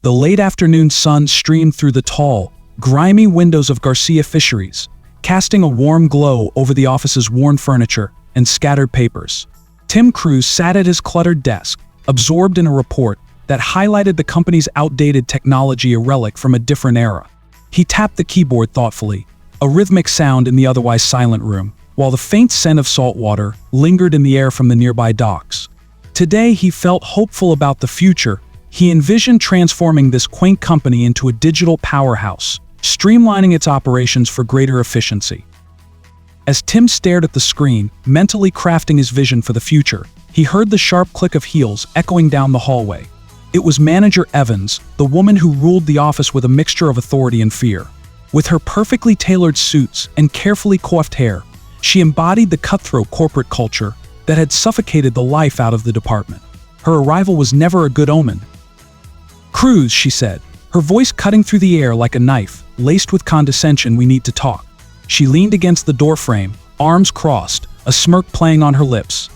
The late afternoon sun streamed through the tall, grimy windows of Garcia Fisheries, casting a warm glow over the office's worn furniture and scattered papers. Cruz sat at his cluttered desk, absorbed in a report that highlighted the company's outdated technology, a relic from a different era. He tapped the keyboard thoughtfully, a rhythmic sound in the otherwise silent room, while the faint scent of saltwater lingered in the air from the nearby docks. Today he felt hopeful about the future. He envisioned transforming this quaint company into a digital powerhouse, streamlining its operations for greater efficiency. As Tim stared at the screen, mentally crafting his vision for the future, he heard the sharp click of heels echoing down the hallway. It was Manager Evans, the woman who ruled the office with a mixture of authority and fear. With her perfectly tailored suits and carefully coiffed hair, she embodied the cutthroat corporate culture that had suffocated the life out of the department. Her arrival was never a good omen. "Cruz," she said, her voice cutting through the air like a knife, laced with condescension, "we need to talk." She leaned against the doorframe, arms crossed, a smirk playing on her lips.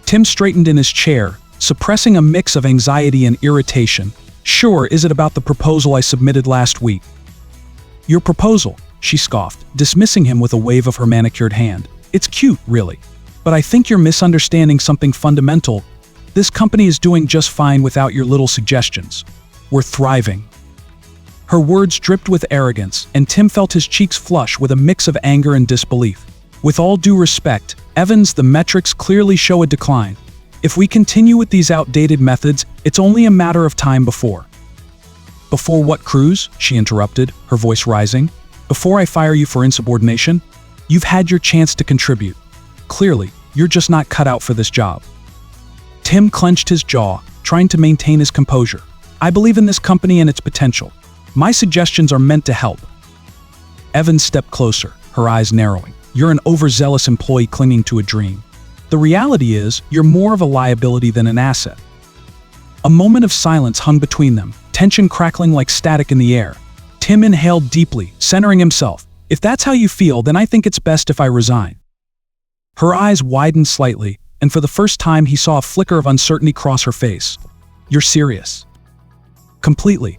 Tim straightened in his chair, suppressing a mix of anxiety and irritation. "Sure, is it about the proposal I submitted last week?" "Your proposal," she scoffed, dismissing him with a wave of her manicured hand. "It's cute, really. But I think you're misunderstanding something fundamental. This company is doing just fine without your little suggestions. We're thriving." Her words dripped with arrogance, and Tim felt his cheeks flush with a mix of anger and disbelief. "With all due respect, Evans, the metrics clearly show a decline. If we continue with these outdated methods, it's only a matter of time before." "Before what, Cruz?" she interrupted, her voice rising. "Before I fire you for insubordination? You've had your chance to contribute. Clearly, you're just not cut out for this job." Tim clenched his jaw, trying to maintain his composure. "I believe in this company and its potential. My suggestions are meant to help." Evans stepped closer, her eyes narrowing. "You're an overzealous employee clinging to a dream. The reality is, you're more of a liability than an asset." A moment of silence hung between them, tension crackling like static in the air. Tim inhaled deeply, centering himself. "If that's how you feel, then I think it's best if I resign." Her eyes widened slightly, and for the first time he saw a flicker of uncertainty cross her face. "You're serious?" "Completely.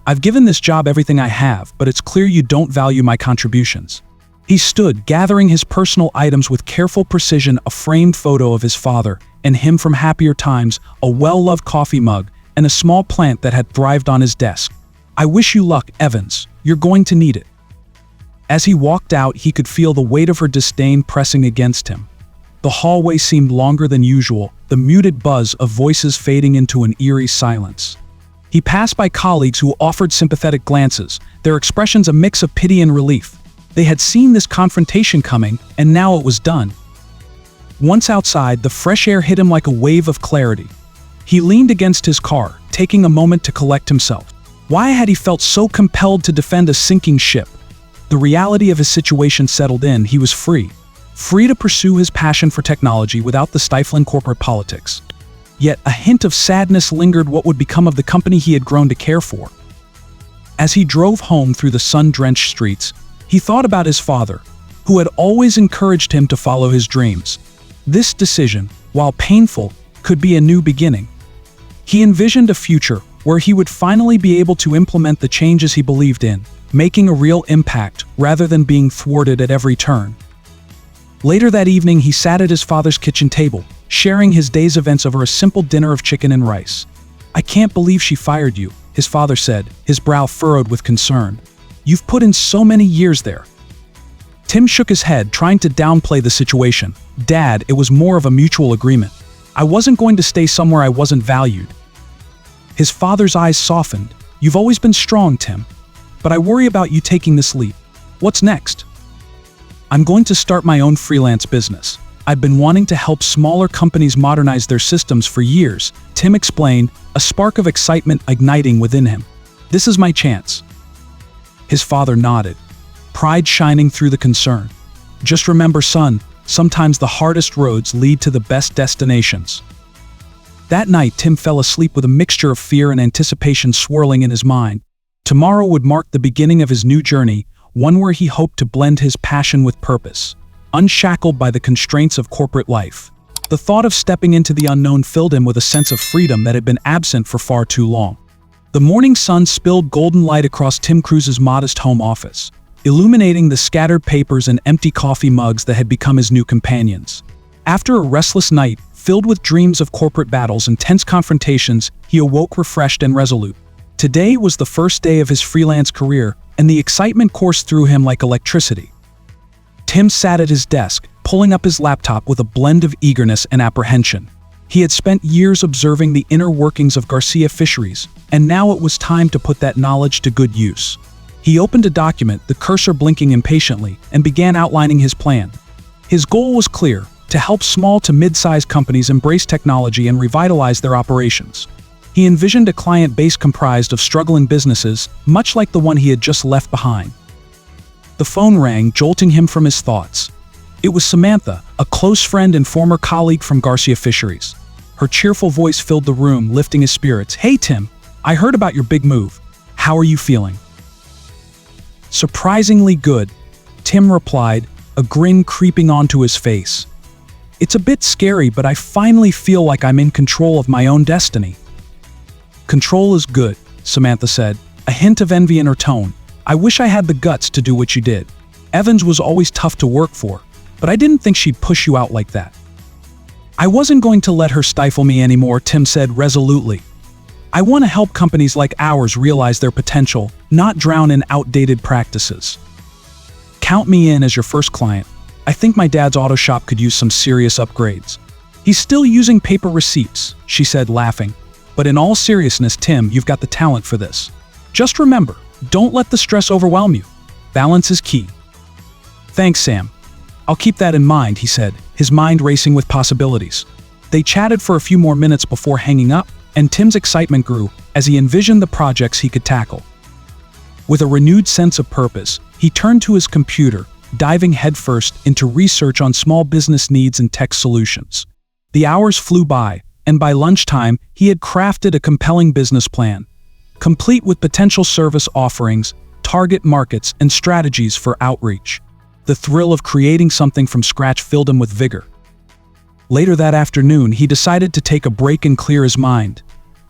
I've given this job everything I have, but it's clear you don't value my contributions." He stood, gathering his personal items with careful precision, a framed photo of his father and him from happier times, a well-loved coffee mug, and a small plant that had thrived on his desk. "I wish you luck, Evans. You're going to need it." As he walked out, he could feel the weight of her disdain pressing against him. The hallway seemed longer than usual, the muted buzz of voices fading into an eerie silence. He passed by colleagues who offered sympathetic glances, their expressions a mix of pity and relief. They had seen this confrontation coming, and now it was done. Once outside, the fresh air hit him like a wave of clarity. He leaned against his car, taking a moment to collect himself. Why had he felt so compelled to defend a sinking ship? The reality of his situation settled in. He was free. Free to pursue his passion for technology without the stifling corporate politics. Yet a hint of sadness lingered. What would become of the company he had grown to care for? As he drove home through the sun-drenched streets, he thought about his father, who had always encouraged him to follow his dreams. This decision, while painful, could be a new beginning. He envisioned a future where he would finally be able to implement the changes he believed in, making a real impact rather than being thwarted at every turn. Later that evening, he sat at his father's kitchen table, sharing his day's events over a simple dinner of chicken and rice. "I can't believe she fired you," his father said, his brow furrowed with concern. "You've put in so many years there." Tim shook his head, trying to downplay the situation. "Dad, it was more of a mutual agreement. I wasn't going to stay somewhere I wasn't valued." His father's eyes softened. "You've always been strong, Tim. But I worry about you taking this leap. What's next?" "I'm going to start my own freelance business. I've been wanting to help smaller companies modernize their systems for years," Tim explained, a spark of excitement igniting within him. "This is my chance." His father nodded, pride shining through the concern. "Just remember, son, sometimes the hardest roads lead to the best destinations." That night, Tim fell asleep with a mixture of fear and anticipation swirling in his mind. Tomorrow would mark the beginning of his new journey, one where he hoped to blend his passion with purpose, unshackled by the constraints of corporate life. The thought of stepping into the unknown filled him with a sense of freedom that had been absent for far too long. The morning sun spilled golden light across Tim Cruz's modest home office, illuminating the scattered papers and empty coffee mugs that had become his new companions. After a restless night, filled with dreams of corporate battles and tense confrontations, he awoke refreshed and resolute. Today was the first day of his freelance career, and the excitement coursed through him like electricity. Tim sat at his desk, pulling up his laptop with a blend of eagerness and apprehension. He had spent years observing the inner workings of Garcia Fisheries, and now it was time to put that knowledge to good use. He opened a document, the cursor blinking impatiently, and began outlining his plan. His goal was clear: to help small to mid-sized companies embrace technology and revitalize their operations. He envisioned a client base comprised of struggling businesses, much like the one he had just left behind. The phone rang, jolting him from his thoughts. It was Samantha, a close friend and former colleague from Garcia Fisheries. Her cheerful voice filled the room, lifting his spirits. "Hey Tim, I heard about your big move. How are you feeling?" "Surprisingly good," Tim replied, a grin creeping onto his face. "It's a bit scary, but I finally feel like I'm in control of my own destiny." "Control is good," Samantha said, a hint of envy in her tone. "I wish I had the guts to do what you did. Evans was always tough to work for, but I didn't think she'd push you out like that." "I wasn't going to let her stifle me anymore," Tim said resolutely. "I want to help companies like ours realize their potential, not drown in outdated practices." "Count me in as your first client. I think my dad's auto shop could use some serious upgrades." "He's still using paper receipts," she said, laughing. "But in all seriousness, Tim, you've got the talent for this. Just remember, don't let the stress overwhelm you. Balance is key." "Thanks, Sam. I'll keep that in mind," he said, his mind racing with possibilities. They chatted for a few more minutes before hanging up, and Tim's excitement grew as he envisioned the projects he could tackle. With a renewed sense of purpose, he turned to his computer, diving headfirst into research on small business needs and tech solutions. The hours flew by, and by lunchtime, he had crafted a compelling business plan, complete with potential service offerings, target markets, and strategies for outreach. The thrill of creating something from scratch filled him with vigor. Later that afternoon, he decided to take a break and clear his mind.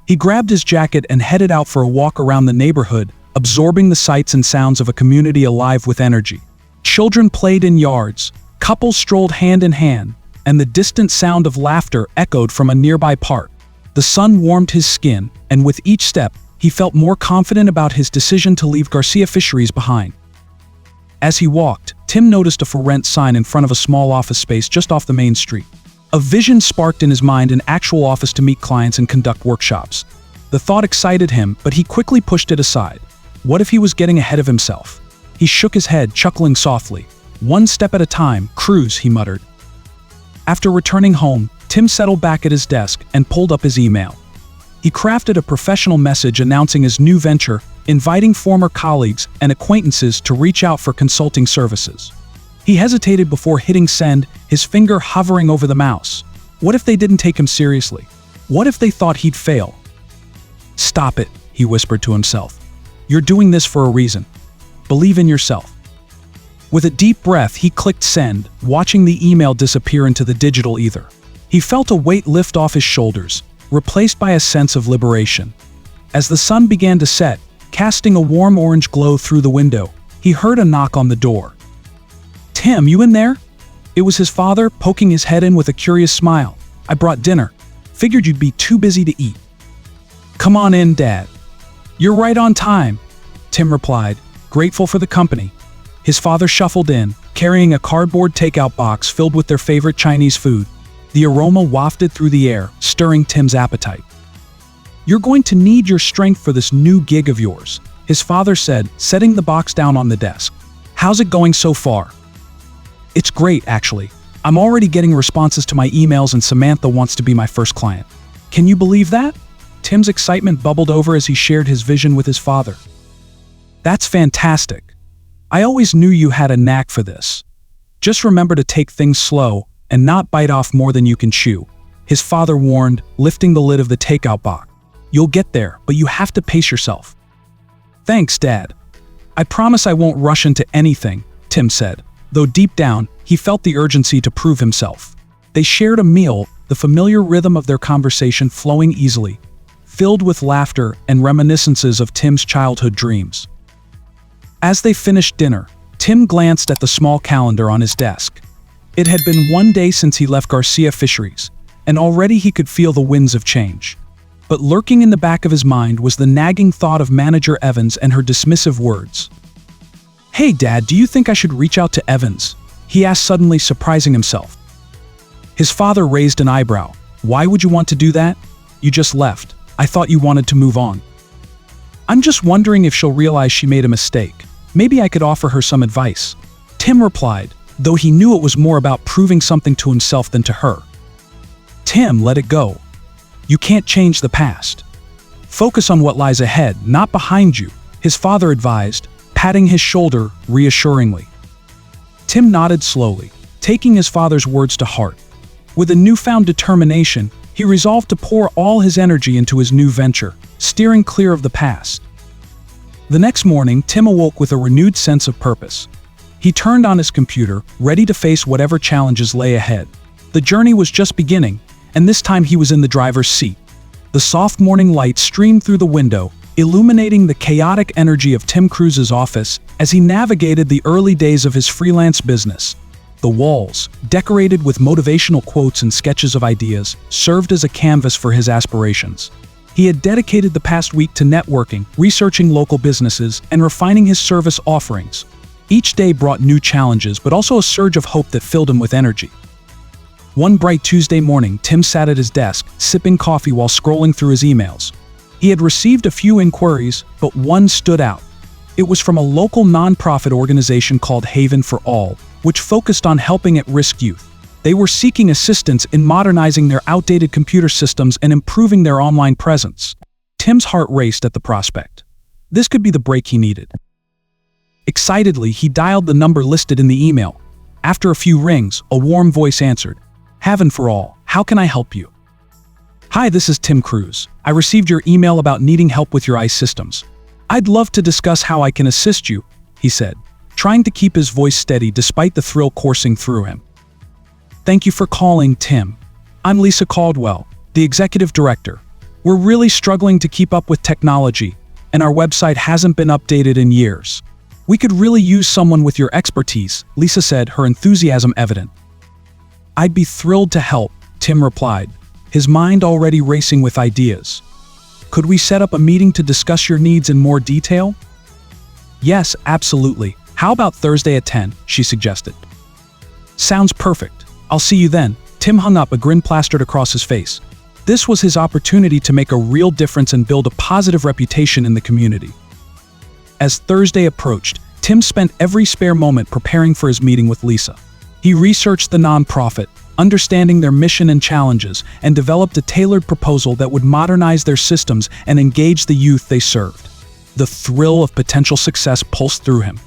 He grabbed his jacket and headed out for a walk around the neighborhood, absorbing the sights and sounds of a community alive with energy. Children played in yards, couples strolled hand in hand, and the distant sound of laughter echoed from a nearby park. The sun warmed his skin, and with each step, he felt more confident about his decision to leave Garcia Fisheries behind. As he walked, Tim noticed a for rent sign in front of a small office space just off the main street. A vision sparked in his mind: an actual office to meet clients and conduct workshops. The thought excited him, but he quickly pushed it aside. What if he was getting ahead of himself? He shook his head, chuckling softly. "One step at a time, Cruz," he muttered. After returning home, Tim settled back at his desk and pulled up his email. He crafted a professional message announcing his new venture, inviting former colleagues and acquaintances to reach out for consulting services. He hesitated before hitting send, his finger hovering over the mouse. What if they didn't take him seriously? What if they thought he'd fail? "Stop it," he whispered to himself. "You're doing this for a reason. Believe in yourself." With a deep breath, he clicked send, watching the email disappear into the digital ether. He felt a weight lift off his shoulders, replaced by a sense of liberation. As the sun began to set, casting a warm orange glow through the window, he heard a knock on the door. "Tim, you in there?" It was his father, poking his head in with a curious smile. "I brought dinner. Figured you'd be too busy to eat." "Come on in, Dad." "You're right on time," Tim replied, grateful for the company. His father shuffled in, carrying a cardboard takeout box filled with their favorite Chinese food. The aroma wafted through the air, stirring Tim's appetite. "You're going to need your strength for this new gig of yours," his father said, setting the box down on the desk. "How's it going so far?" "It's great, actually. I'm already getting responses to my emails, and Samantha wants to be my first client. Can you believe that?" Tim's excitement bubbled over as he shared his vision with his father. "That's fantastic. I always knew you had a knack for this. Just remember to take things slow and not bite off more than you can chew," his father warned, lifting the lid of the takeout box. "You'll get there, but you have to pace yourself." "Thanks, Dad. I promise I won't rush into anything," Tim said, though deep down, he felt the urgency to prove himself. They shared a meal, the familiar rhythm of their conversation flowing easily, filled with laughter and reminiscences of Tim's childhood dreams. As they finished dinner, Tim glanced at the small calendar on his desk. It had been 1 day since he left Garcia Fisheries, and already he could feel the winds of change. But lurking in the back of his mind was the nagging thought of Manager Evans and her dismissive words. "Hey Dad, do you think I should reach out to Evans?" he asked, suddenly surprising himself. His father raised an eyebrow. "Why would you want to do that? You just left. I thought you wanted to move on." "I'm just wondering if she'll realize she made a mistake. Maybe I could offer her some advice," Tim replied, though he knew it was more about proving something to himself than to her. "Tim, let it go. You can't change the past. Focus on what lies ahead, not behind you," his father advised, patting his shoulder reassuringly. Tim nodded slowly, taking his father's words to heart. With a newfound determination, he resolved to pour all his energy into his new venture, steering clear of the past. The next morning, Tim awoke with a renewed sense of purpose. He turned on his computer, ready to face whatever challenges lay ahead. The journey was just beginning, and this time he was in the driver's seat. The soft morning light streamed through the window, illuminating the chaotic energy of Tim Cruz's office as he navigated the early days of his freelance business. The walls, decorated with motivational quotes and sketches of ideas, served as a canvas for his aspirations. He had dedicated the past week to networking, researching local businesses, and refining his service offerings. Each day brought new challenges, but also a surge of hope that filled him with energy. One bright Tuesday morning, Tim sat at his desk, sipping coffee while scrolling through his emails. He had received a few inquiries, but one stood out. It was from a local nonprofit organization called Haven for All, which focused on helping at-risk youth. They were seeking assistance in modernizing their outdated computer systems and improving their online presence. Tim's heart raced at the prospect. This could be the break he needed. Excitedly, he dialed the number listed in the email. After a few rings, a warm voice answered. "Haven for All, how can I help you?" "Hi, this is Tim Cruz. I received your email about needing help with your ICE systems. I'd love to discuss how I can assist you," he said, trying to keep his voice steady despite the thrill coursing through him. "Thank you for calling, Tim. I'm Lisa Caldwell, the executive director. We're really struggling to keep up with technology, and our website hasn't been updated in years. We could really use someone with your expertise," Lisa said, her enthusiasm evident. "I'd be thrilled to help," Tim replied, his mind already racing with ideas. "Could we set up a meeting to discuss your needs in more detail?" "Yes, absolutely. How about Thursday at 10, she suggested. "Sounds perfect. I'll see you then." Tim hung up, a grin plastered across his face. This was his opportunity to make a real difference and build a positive reputation in the community. As Thursday approached, Tim spent every spare moment preparing for his meeting with Lisa. He researched the nonprofit, understanding their mission and challenges, and developed a tailored proposal that would modernize their systems and engage the youth they served. The thrill of potential success pulsed through him.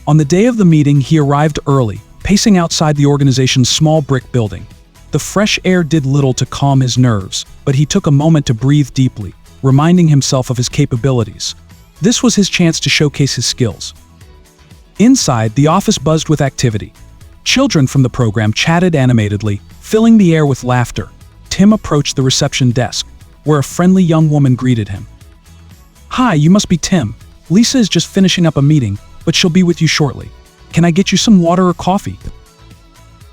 On the day of the meeting, he arrived early, pacing outside the organization's small brick building. The fresh air did little to calm his nerves, but he took a moment to breathe deeply, reminding himself of his capabilities. This was his chance to showcase his skills. Inside, the office buzzed with activity. Children from the program chatted animatedly, filling the air with laughter. Tim approached the reception desk, where a friendly young woman greeted him. "Hi, you must be Tim. Lisa is just finishing up a meeting, but she'll be with you shortly. Can I get you some water or coffee?"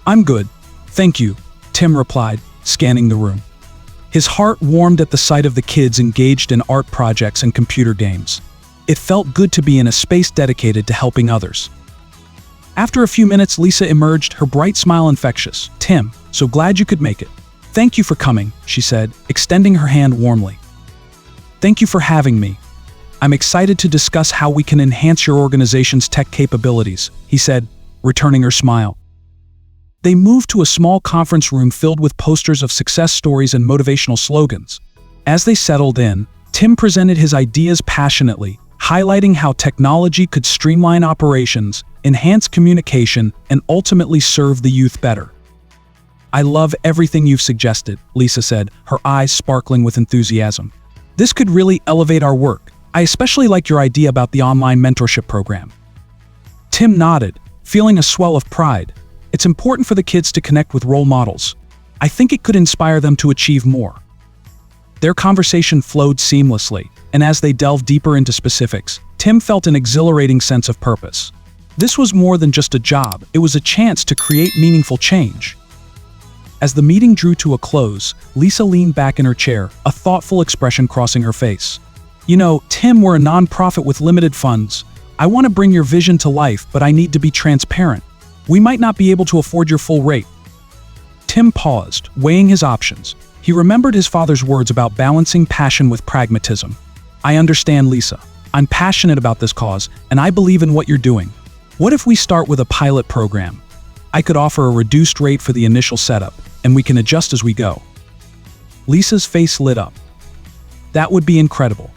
"I'm good, thank you," Tim replied, scanning the room. His heart warmed at the sight of the kids engaged in art projects and computer games. It felt good to be in a space dedicated to helping others. After a few minutes, Lisa emerged, her bright smile infectious. "Tim, so glad you could make it. Thank you for coming," she said, extending her hand warmly. "Thank you for having me. I'm excited to discuss how we can enhance your organization's tech capabilities," he said, returning her smile. They moved to a small conference room filled with posters of success stories and motivational slogans. As they settled in, Tim presented his ideas passionately, highlighting how technology could streamline operations, enhance communication, and ultimately serve the youth better. "I love everything you've suggested," Lisa said, her eyes sparkling with enthusiasm. "This could really elevate our work. I especially like your idea about the online mentorship program." Tim nodded, feeling a swell of pride. It's important for the kids to connect with role models. I think it could inspire them to achieve more. Their conversation flowed seamlessly, and as they delved deeper into specifics, Tim felt an exhilarating sense of purpose. This was more than just a job, it was a chance to create meaningful change. As the meeting drew to a close, Lisa leaned back in her chair, a thoughtful expression crossing her face. "You know, Tim, we're a nonprofit with limited funds. I want to bring your vision to life, but I need to be transparent. We might not be able to afford your full rate." Tim paused, weighing his options. He remembered his father's words about balancing passion with pragmatism. "I understand, Lisa. I'm passionate about this cause, and I believe in what you're doing. What if we start with a pilot program? I could offer a reduced rate for the initial setup, and we can adjust as we go." Lisa's face lit up. "That would be incredible.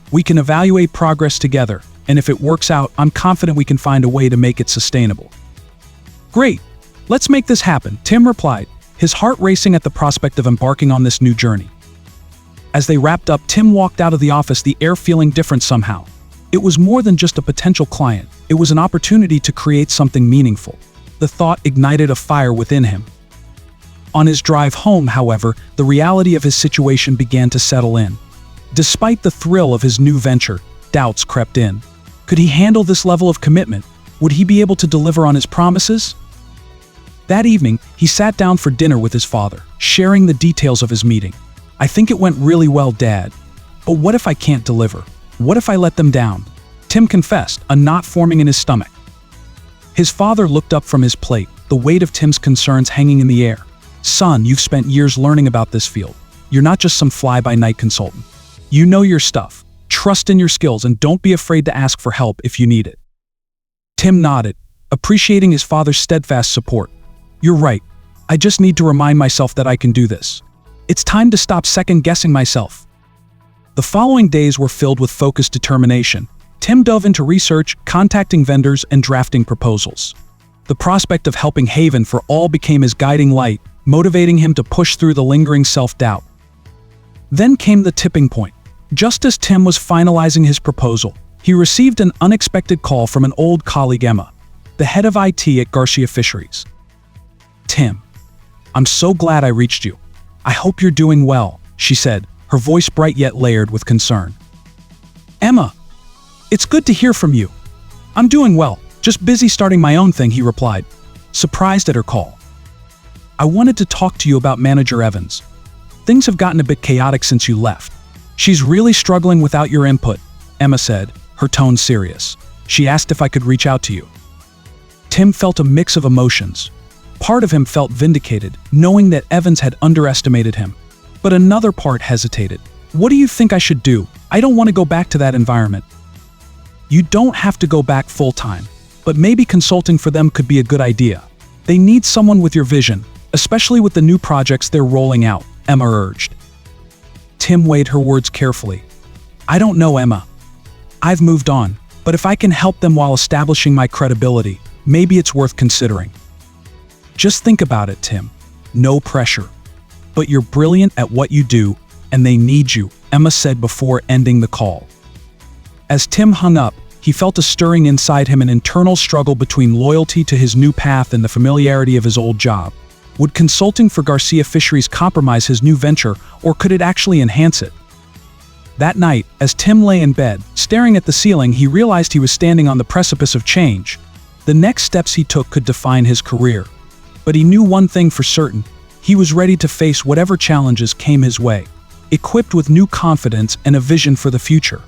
We can evaluate progress together, and if it works out, I'm confident we can find a way to make it sustainable." "Great. Let's make this happen," Tim replied, his heart racing at the prospect of embarking on this new journey. As they wrapped up, Tim walked out of the office, the air feeling different somehow. It was more than just a potential client, it was an opportunity to create something meaningful. The thought ignited a fire within him. On his drive home, however, the reality of his situation began to settle in. Despite the thrill of his new venture, doubts crept in. Could he handle this level of commitment? Would he be able to deliver on his promises? That evening, he sat down for dinner with his father, sharing the details of his meeting. "I think it went really well, Dad. But what if I can't deliver? What if I let them down?" Tim confessed, a knot forming in his stomach. His father looked up from his plate, the weight of Tim's concerns hanging in the air. "Son, you've spent years learning about this field. You're not just some fly-by-night consultant. You know your stuff. Trust in your skills and don't be afraid to ask for help if you need it." Tim nodded, appreciating his father's steadfast support. "You're right. I just need to remind myself that I can do this. It's time to stop second-guessing myself." The following days were filled with focused determination. Tim dove into research, contacting vendors, and drafting proposals. The prospect of helping Haven for all became his guiding light, motivating him to push through the lingering self-doubt. Then came the tipping point. Just as Tim was finalizing his proposal, he received an unexpected call from an old colleague, Emma, the head of IT at Garcia Fisheries. "Tim, I'm so glad I reached you. I hope you're doing well," she said, her voice bright yet layered with concern. "Emma, it's good to hear from you." "I'm doing well, just busy starting my own thing," he replied, surprised at her call. "I wanted to talk to you about Manager Evans. Things have gotten a bit chaotic since you left. She's really struggling without your input," Emma said, her tone serious. "She asked if I could reach out to you." Tim felt a mix of emotions. Part of him felt vindicated, knowing that Evans had underestimated him. But another part hesitated. "What do you think I should do? I don't want to go back to that environment." "You don't have to go back full-time, but maybe consulting for them could be a good idea. They need someone with your vision, especially with the new projects they're rolling out," Emma urged. Tim weighed her words carefully. "I don't know, Emma. I've moved on, but if I can help them while establishing my credibility, maybe it's worth considering." "Just think about it, Tim. No pressure. But you're brilliant at what you do, and they need you," Emma said before ending the call. As Tim hung up, he felt a stirring inside him, an internal struggle between loyalty to his new path and the familiarity of his old job. Would consulting for Garcia Fisheries compromise his new venture, or could it actually enhance it? That night, as Tim lay in bed, staring at the ceiling, he realized he was standing on the precipice of change. The next steps he took could define his career. But he knew one thing for certain: he was ready to face whatever challenges came his way, equipped with new confidence and a vision for the future.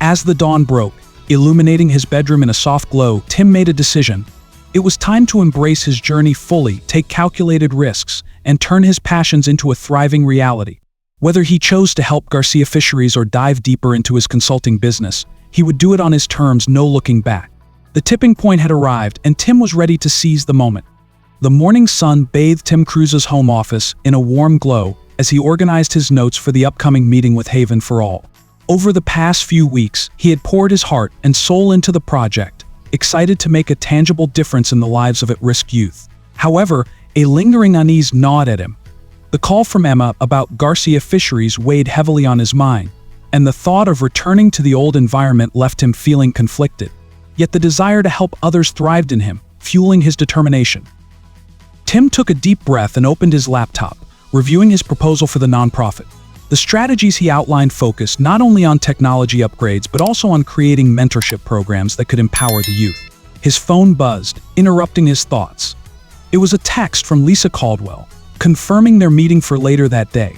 As the dawn broke, illuminating his bedroom in a soft glow, Tim made a decision. It was time to embrace his journey fully, take calculated risks, and turn his passions into a thriving reality. Whether he chose to help Garcia Fisheries or dive deeper into his consulting business, he would do it on his terms, no looking back. The tipping point had arrived, and Tim was ready to seize the moment. The morning sun bathed Tim Cruz's home office in a warm glow as he organized his notes for the upcoming meeting with Haven for All. Over the past few weeks, he had poured his heart and soul into the project, excited to make a tangible difference in the lives of at-risk youth. However, a lingering unease gnawed at him. The call from Emma about Garcia Fisheries weighed heavily on his mind, and the thought of returning to the old environment left him feeling conflicted. Yet the desire to help others thrived in him, fueling his determination. Tim took a deep breath and opened his laptop, reviewing his proposal for the nonprofit. The strategies he outlined focused not only on technology upgrades but also on creating mentorship programs that could empower the youth. His phone buzzed, interrupting his thoughts. It was a text from Lisa Caldwell, confirming their meeting for later that day.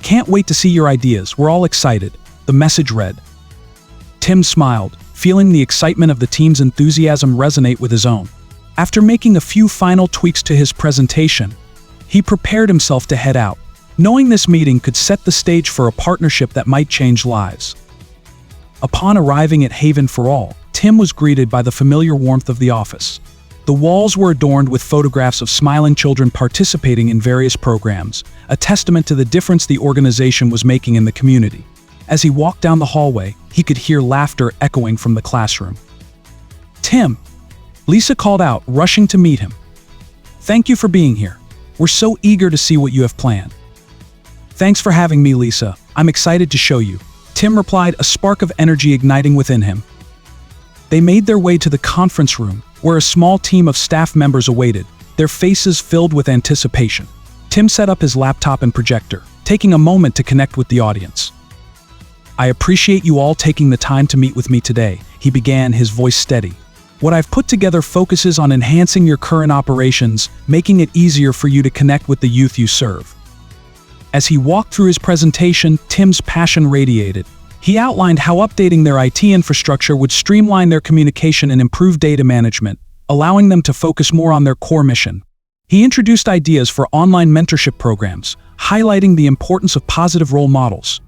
"Can't wait to see your ideas, we're all excited," the message read. Tim smiled, feeling the excitement of the team's enthusiasm resonate with his own. After making a few final tweaks to his presentation, he prepared himself to head out, knowing this meeting could set the stage for a partnership that might change lives. Upon arriving at Haven for All, Tim was greeted by the familiar warmth of the office. The walls were adorned with photographs of smiling children participating in various programs, a testament to the difference the organization was making in the community. As he walked down the hallway, he could hear laughter echoing from the classroom. "Tim!" Lisa called out, rushing to meet him. "Thank you for being here. We're so eager to see what you have planned." "Thanks for having me, Lisa. I'm excited to show you," Tim replied, a spark of energy igniting within him. They made their way to the conference room, where a small team of staff members awaited, their faces filled with anticipation. Tim set up his laptop and projector, taking a moment to connect with the audience. "I appreciate you all taking the time to meet with me today," he began, his voice steady. "What I've put together focuses on enhancing your current operations, making it easier for you to connect with the youth you serve." As he walked through his presentation, Tim's passion radiated. He outlined how updating their IT infrastructure would streamline their communication and improve data management, allowing them to focus more on their core mission. He introduced ideas for online mentorship programs, highlighting the importance of positive role models.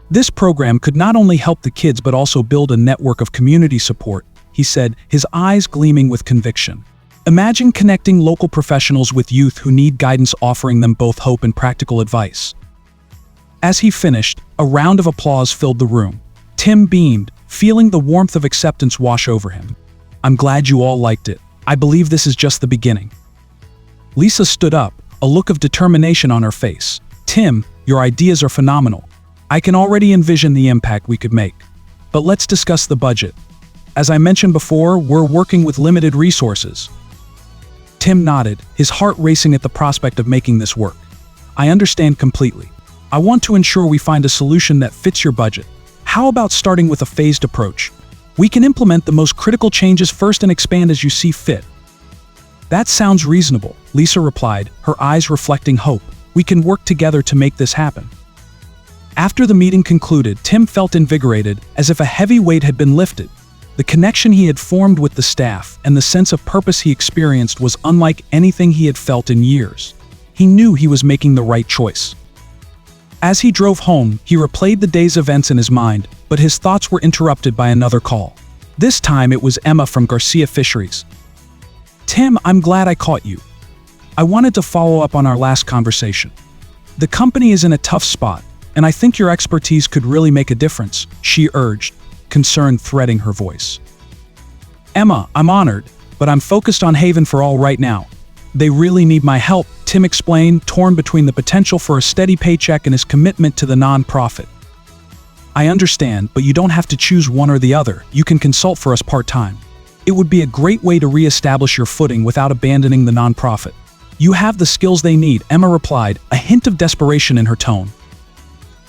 This program could not only help the kids but also build a network of community support, he said, his eyes gleaming with conviction. "Imagine connecting local professionals with youth who need guidance, offering them both hope and practical advice." As he finished, a round of applause filled the room. Tim beamed, feeling the warmth of acceptance wash over him. "I'm glad you all liked it. I believe this is just the beginning." Lisa stood up, a look of determination on her face. "Tim, your ideas are phenomenal. I can already envision the impact we could make. But let's discuss the budget. As I mentioned before, we're working with limited resources." Tim nodded, his heart racing at the prospect of making this work. "I understand completely. I want to ensure we find a solution that fits your budget. How about starting with a phased approach? We can implement the most critical changes first and expand as you see fit." "That sounds reasonable," Lisa replied, her eyes reflecting hope. "We can work together to make this happen." After the meeting concluded, Tim felt invigorated, as if a heavy weight had been lifted. The connection he had formed with the staff and the sense of purpose he experienced was unlike anything he had felt in years. He knew he was making the right choice. As he drove home, he replayed the day's events in his mind, but his thoughts were interrupted by another call. This time it was Emma from Garcia Fisheries. "Tim, I'm glad I caught you. I wanted to follow up on our last conversation. The company is in a tough spot, and I think your expertise could really make a difference," she urged, concern threading her voice. "Emma, I'm honored, but I'm focused on Haven for All right now. They really need my help," Tim explained, torn between the potential for a steady paycheck and his commitment to the non-profit. "I understand, but you don't have to choose one or the other. You can consult for us part-time. It would be a great way to re-establish your footing without abandoning the non-profit. You have the skills they need," Emma replied, a hint of desperation in her tone.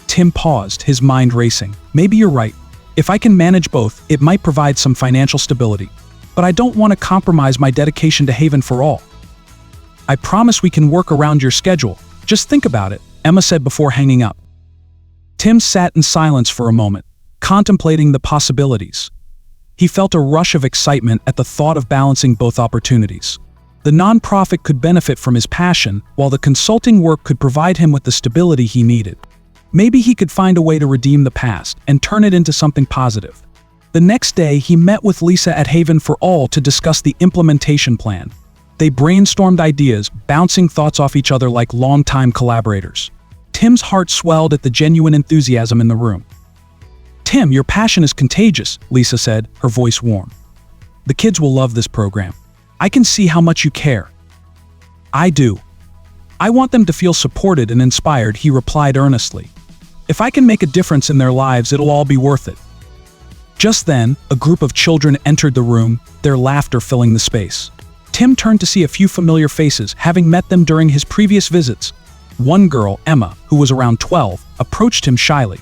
Tim paused, his mind racing. "Maybe you're right. If I can manage both, it might provide some financial stability. But I don't want to compromise my dedication to Haven for All. I promise we can work around your schedule. Just think about it," Emma said before hanging up. Tim sat in silence for a moment, contemplating the possibilities. He felt a rush of excitement at the thought of balancing both opportunities. The nonprofit could benefit from his passion, while the consulting work could provide him with the stability he needed. Maybe he could find a way to redeem the past and turn it into something positive. The next day, he met with Lisa at Haven for All to discuss the implementation plan. They brainstormed ideas, bouncing thoughts off each other like longtime collaborators. Tim's heart swelled at the genuine enthusiasm in the room. "Tim, your passion is contagious," Lisa said, her voice warm. "The kids will love this program. I can see how much you care." "I do. I want them to feel supported and inspired," he replied earnestly. "If I can make a difference in their lives, it'll all be worth it." Just then, a group of children entered the room, their laughter filling the space. Tim turned to see a few familiar faces, having met them during his previous visits. One girl, Emma, who was around 12, approached him shyly.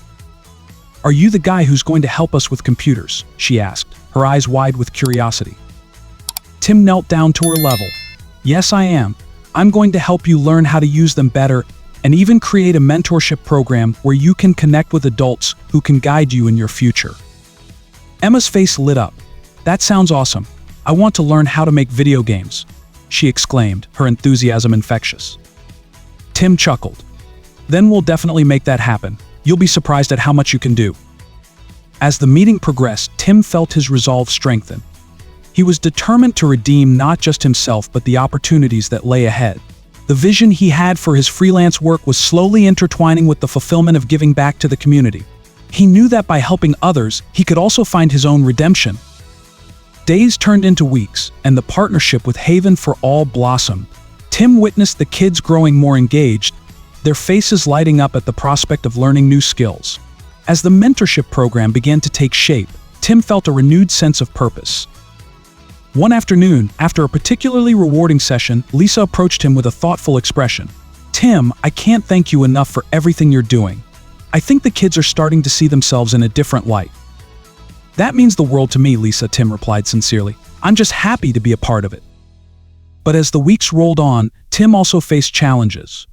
"Are you the guy who's going to help us with computers?" she asked, her eyes wide with curiosity. Tim knelt down to her level. "Yes, I am. I'm going to help you learn how to use them better and even create a mentorship program where you can connect with adults who can guide you in your future." Emma's face lit up. "That sounds awesome. I want to learn how to make video games," she exclaimed, her enthusiasm infectious. Tim chuckled. "Then we'll definitely make that happen. You'll be surprised at how much you can do." As the meeting progressed, Tim felt his resolve strengthen. He was determined to redeem not just himself but the opportunities that lay ahead. The vision he had for his freelance work was slowly intertwining with the fulfillment of giving back to the community. He knew that by helping others, he could also find his own redemption. Days turned into weeks, and the partnership with Haven for All blossomed. Tim witnessed the kids growing more engaged, their faces lighting up at the prospect of learning new skills. As the mentorship program began to take shape, Tim felt a renewed sense of purpose. One afternoon, after a particularly rewarding session, Lisa approached him with a thoughtful expression. "Tim, I can't thank you enough for everything you're doing. I think the kids are starting to see themselves in a different light." "That means the world to me, Lisa," Tim replied sincerely. "I'm just happy to be a part of it." But as the weeks rolled on, Tim also faced challenges.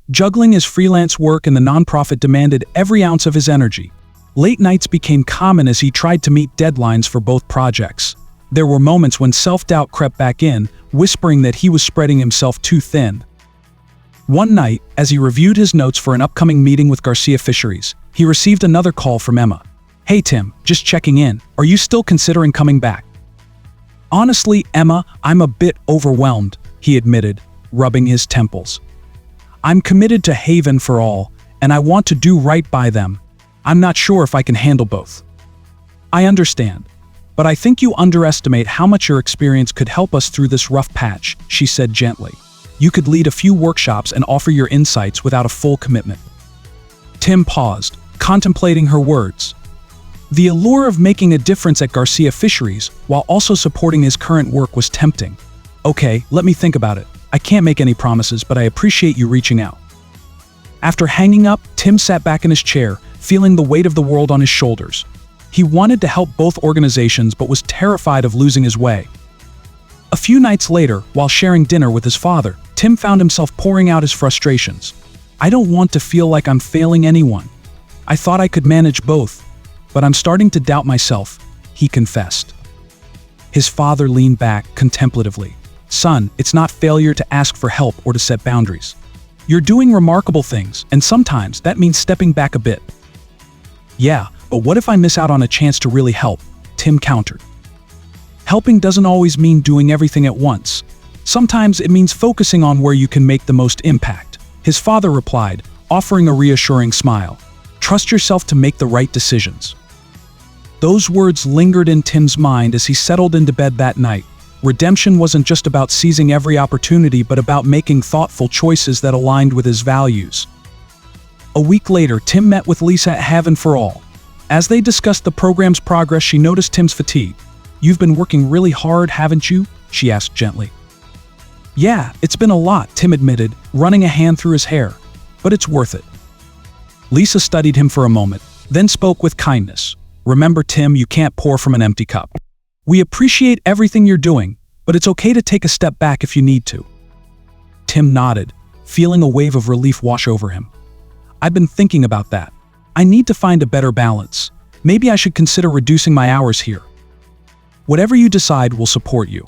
Juggling his freelance work and the nonprofit demanded every ounce of his energy. Late nights became common as he tried to meet deadlines for both projects. There were moments when self-doubt crept back in, whispering that he was spreading himself too thin. One night, as he reviewed his notes for an upcoming meeting with Garcia Fisheries, he received another call from Emma. "Hey Tim, just checking in. Are you still considering coming back?" "Honestly, Emma, I'm a bit overwhelmed," he admitted, rubbing his temples. "I'm committed to Haven for All, and I want to do right by them. I'm not sure if I can handle both." "I understand. But I think you underestimate how much your experience could help us through this rough patch," she said gently. "You could lead a few workshops and offer your insights without a full commitment." Tim paused, contemplating her words. The allure of making a difference at Garcia Fisheries, while also supporting his current work, was tempting. "Okay, let me think about it. I can't make any promises, but I appreciate you reaching out." After hanging up, Tim sat back in his chair, feeling the weight of the world on his shoulders. He wanted to help both organizations but was terrified of losing his way. A few nights later, while sharing dinner with his father, Tim found himself pouring out his frustrations. "I don't want to feel like I'm failing anyone. I thought I could manage both, but I'm starting to doubt myself," he confessed. His father leaned back contemplatively. "Son, it's not failure to ask for help or to set boundaries. You're doing remarkable things, and sometimes that means stepping back a bit." "Yeah, but what if I miss out on a chance to really help?" Tim countered. "Helping doesn't always mean doing everything at once. Sometimes it means focusing on where you can make the most impact," his father replied, offering a reassuring smile. "Trust yourself to make the right decisions." Those words lingered in Tim's mind as he settled into bed that night. Redemption wasn't just about seizing every opportunity, but about making thoughtful choices that aligned with his values. A week later, Tim met with Lisa at Haven for All. As they discussed the program's progress, she noticed Tim's fatigue. "You've been working really hard, haven't you?" she asked gently. "Yeah, it's been a lot," Tim admitted, running a hand through his hair. "But it's worth it." Lisa studied him for a moment, then spoke with kindness. "Remember, Tim, you can't pour from an empty cup. We appreciate everything you're doing, but it's okay to take a step back if you need to." Tim nodded, feeling a wave of relief wash over him. "I've been thinking about that. I need to find a better balance. Maybe I should consider reducing my hours here." "Whatever you decide, we'll support you.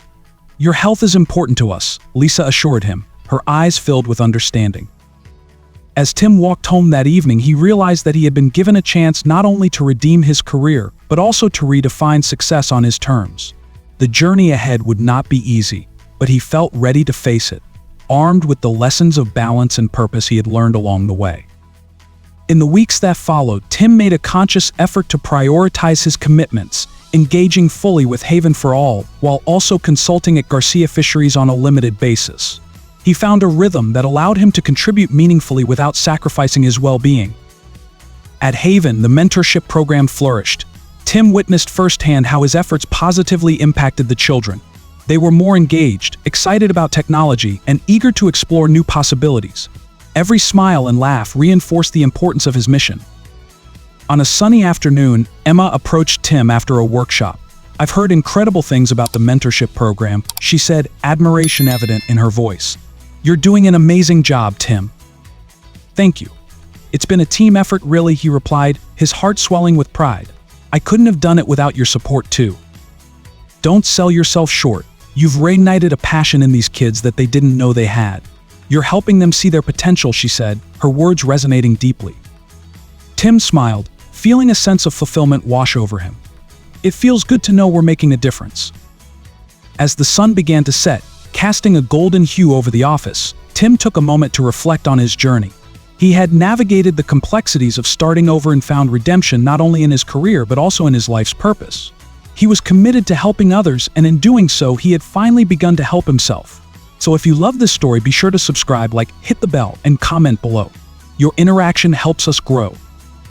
Your health is important to us," Lisa assured him, her eyes filled with understanding. As Tim walked home that evening, he realized that he had been given a chance not only to redeem his career, but also to redefine success on his terms. The journey ahead would not be easy, but he felt ready to face it, armed with the lessons of balance and purpose he had learned along the way. In the weeks that followed, Tim made a conscious effort to prioritize his commitments, engaging fully with Haven for All, while also consulting at Garcia Fisheries on a limited basis. He found a rhythm that allowed him to contribute meaningfully without sacrificing his well-being. At Haven, the mentorship program flourished. Tim witnessed firsthand how his efforts positively impacted the children. They were more engaged, excited about technology, and eager to explore new possibilities. Every smile and laugh reinforced the importance of his mission. On a sunny afternoon, Emma approached Tim after a workshop. "I've heard incredible things about the mentorship program," she said, admiration evident in her voice. "You're doing an amazing job, Tim." "Thank you. It's been a team effort, really," he replied, his heart swelling with pride. "I couldn't have done it without your support, too." "Don't sell yourself short. You've reignited a passion in these kids that they didn't know they had. You're helping them see their potential," she said, her words resonating deeply. Tim smiled, feeling a sense of fulfillment wash over him. "It feels good to know we're making a difference." As the sun began to set, casting a golden hue over the office, Tim took a moment to reflect on his journey. He had navigated the complexities of starting over and found redemption not only in his career but also in his life's purpose. He was committed to helping others, and in doing so, he had finally begun to help himself. So if you love this story, be sure to subscribe, hit the bell, and comment below. Your interaction helps us grow.